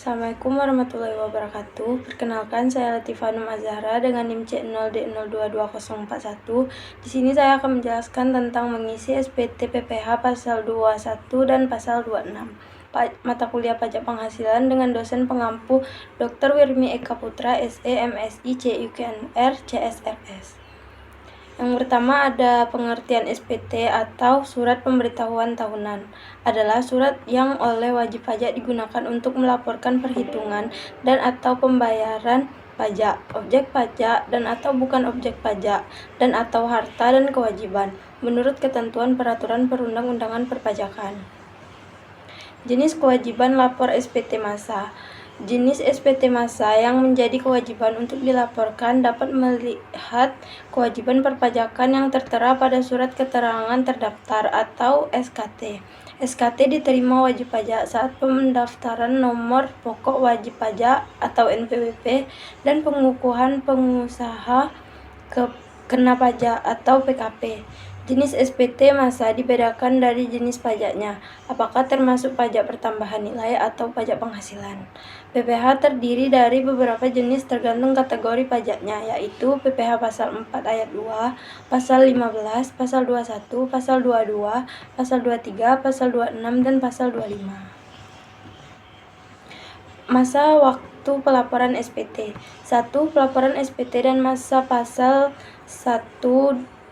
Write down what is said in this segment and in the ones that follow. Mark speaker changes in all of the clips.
Speaker 1: Assalamualaikum warahmatullahi wabarakatuh. Perkenalkan, saya Latifah Num Azhara dengan NIM C0D022041. Di sini saya akan menjelaskan tentang mengisi SPT PPh pasal 21 dan pasal 26. Mata kuliah pajak penghasilan dengan dosen pengampu Dr. Wirmi Eka Putra, SE, MSI, CUKNR, CSRS. Yang pertama ada pengertian SPT atau Surat Pemberitahuan Tahunan. Adalah surat yang oleh wajib pajak digunakan untuk melaporkan perhitungan dan atau pembayaran pajak, objek pajak dan atau bukan objek pajak, dan atau harta dan kewajiban, menurut ketentuan peraturan perundang-undangan perpajakan. Jenis kewajiban lapor SPT massa. Jenis SPT massa yang menjadi kewajiban untuk dilaporkan dapat melihat kewajiban perpajakan yang tertera pada Surat Keterangan Terdaftar atau SKT. SKT diterima wajib pajak saat pendaftaran nomor pokok wajib pajak atau NPWP dan pengukuhan pengusaha kena pajak atau PKP. Jenis SPT massa dibedakan dari jenis pajaknya, apakah termasuk pajak pertambahan nilai atau pajak penghasilan. PPh terdiri dari beberapa jenis tergantung kategori pajaknya, yaitu PPh pasal 4 ayat 2, pasal 15, pasal 21, pasal 22, pasal 23, pasal 26, dan pasal 25. Masa waktu pelaporan SPT. 1. Pelaporan SPT dan masa pasal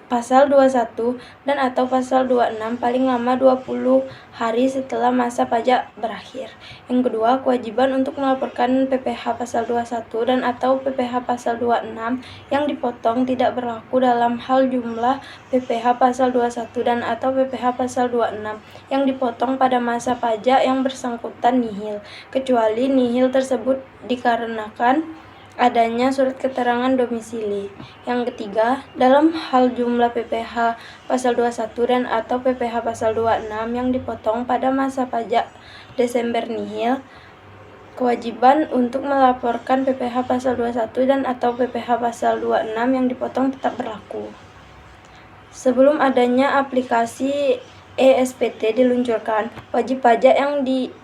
Speaker 1: 21 dan atau pasal 26 paling lama 20 hari setelah masa pajak berakhir. Yang kedua, kewajiban untuk melaporkan PPh pasal 21 dan atau PPh pasal 26 yang dipotong tidak berlaku dalam hal jumlah PPh pasal 21 dan atau PPh pasal 26 yang dipotong pada masa pajak yang bersangkutan nihil, kecuali nihil tersebut dikarenakan adanya surat keterangan domisili. Yang ketiga, dalam hal jumlah PPh pasal 21 dan atau PPh pasal 26 yang dipotong pada masa pajak Desember nihil, kewajiban untuk melaporkan PPh pasal 21 dan atau PPh pasal 26 yang dipotong tetap berlaku. Sebelum adanya aplikasi eSPT diluncurkan, wajib pajak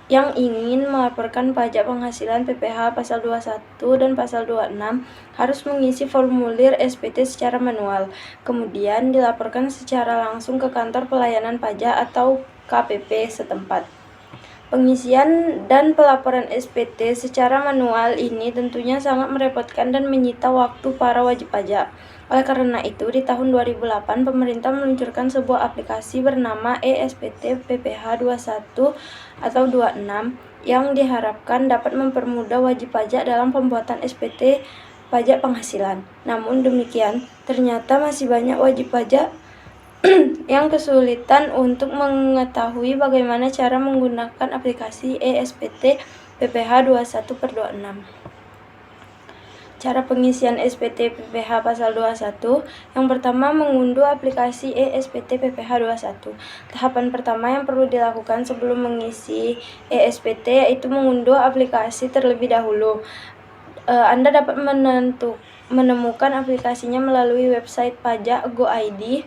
Speaker 1: yang ingin melaporkan pajak penghasilan PPh pasal 21 dan pasal 26 harus mengisi formulir SPT secara manual, kemudian dilaporkan secara langsung ke kantor pelayanan pajak atau KPP setempat. Pengisian dan pelaporan SPT secara manual ini tentunya sangat merepotkan dan menyita waktu para wajib pajak. Oleh karena itu, di tahun 2008, pemerintah meluncurkan sebuah aplikasi bernama eSPT PPh 21 atau 26 yang diharapkan dapat mempermudah wajib pajak dalam pembuatan SPT pajak penghasilan. Namun demikian, ternyata masih banyak wajib pajak yang kesulitan untuk mengetahui bagaimana cara menggunakan aplikasi eSPT PPh 21/26. Cara pengisian SPT PPh pasal 21. Yang pertama, mengunduh aplikasi eSPT PPh 21. Tahapan pertama yang perlu dilakukan sebelum mengisi eSPT yaitu mengunduh aplikasi terlebih dahulu. Anda dapat menemukan aplikasinya melalui website pajak Go.id.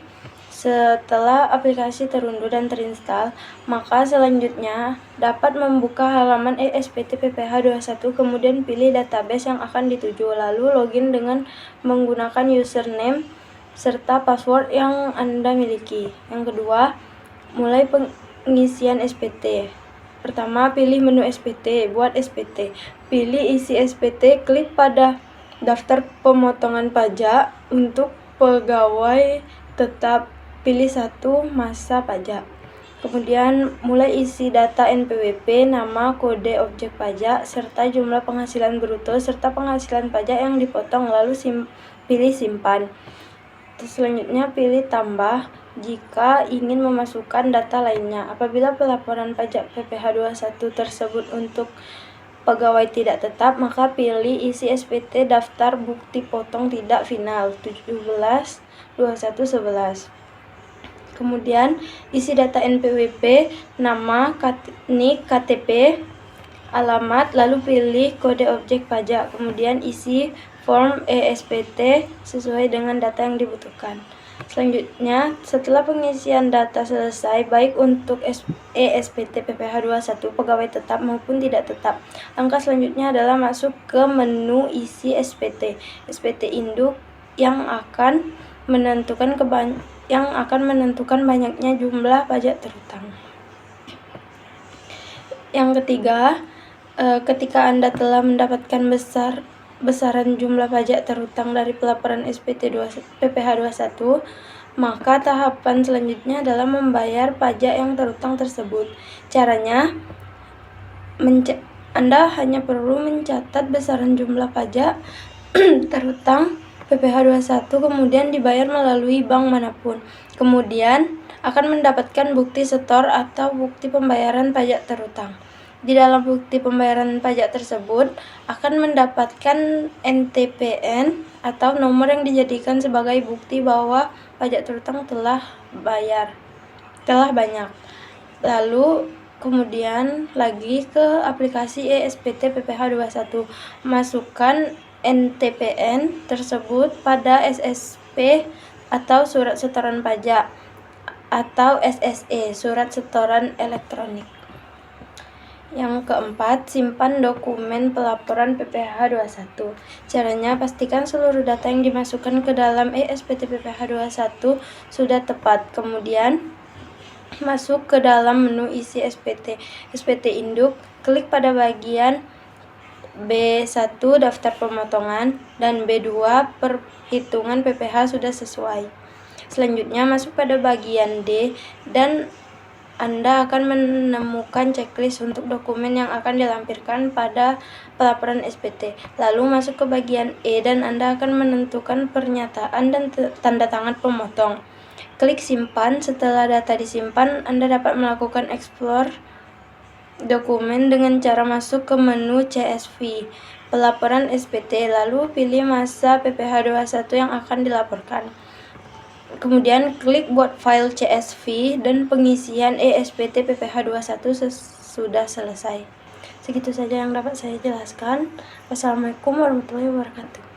Speaker 1: Setelah aplikasi terunduh dan terinstall, maka selanjutnya dapat membuka halaman eSPT PPh 21, kemudian pilih database yang akan dituju, lalu login dengan menggunakan username serta password yang Anda miliki. Yang kedua, mulai pengisian SPT. Pertama, pilih menu SPT, buat SPT. Pilih isi SPT, klik pada daftar pemotongan pajak untuk pegawai tetap. Pilih satu masa pajak. Kemudian mulai isi data NPWP, nama, kode objek pajak, serta jumlah penghasilan bruto serta penghasilan pajak yang dipotong, lalu pilih simpan. Selanjutnya pilih tambah jika ingin memasukkan data lainnya. Apabila pelaporan pajak PPh 21 tersebut untuk pegawai tidak tetap, maka pilih isi SPT daftar bukti potong tidak final 17/21/11. Kemudian isi data NPWP, nama, NIK, KTP, alamat, lalu pilih kode objek pajak. Kemudian isi form eSPT sesuai dengan data yang dibutuhkan. Selanjutnya, setelah pengisian data selesai, baik untuk ESPT PPh 21 pegawai tetap maupun tidak tetap, langkah selanjutnya adalah masuk ke menu isi SPT. SPT induk yang akan menentukan banyaknya jumlah pajak terutang. Yang ketiga, ketika Anda telah mendapatkan besaran jumlah pajak terutang dari pelaporan SPT PPh 21, maka tahapan selanjutnya adalah membayar pajak yang terutang tersebut. Caranya, Anda hanya perlu mencatat besaran jumlah pajak terutang PPh 21 kemudian dibayar melalui bank manapun. Kemudian akan mendapatkan bukti setor atau bukti pembayaran pajak terutang. Di dalam bukti pembayaran pajak tersebut akan mendapatkan NTPN atau nomor yang dijadikan sebagai bukti bahwa pajak terutang telah banyak. Lalu kemudian lagi ke aplikasi ESPT PPh 21. Masukkan NTPN tersebut pada SSP atau surat setoran pajak atau SSE, surat setoran elektronik. Yang keempat, simpan dokumen pelaporan PPh 21. Caranya, pastikan seluruh data yang dimasukkan ke dalam ESPT PPh 21 sudah tepat. Kemudian, masuk ke dalam menu isi SPT. SPT induk, klik pada bagian B1 daftar pemotongan dan B2 perhitungan PPh sudah sesuai. Selanjutnya, masuk pada bagian D dan Anda akan menemukan checklist untuk dokumen yang akan dilampirkan pada pelaporan SPT. Lalu masuk ke bagian E dan Anda akan menentukan pernyataan dan tanda tangan pemotong. Klik simpan. Setelah data disimpan, Anda dapat melakukan explore dokumen dengan cara masuk ke menu CSV, pelaporan SPT, lalu pilih masa PPh 21 yang akan dilaporkan. Kemudian klik buat file CSV dan pengisian ESPT PPh 21 sudah selesai. Segitu saja yang dapat saya jelaskan. Wassalamualaikum warahmatullahi wabarakatuh.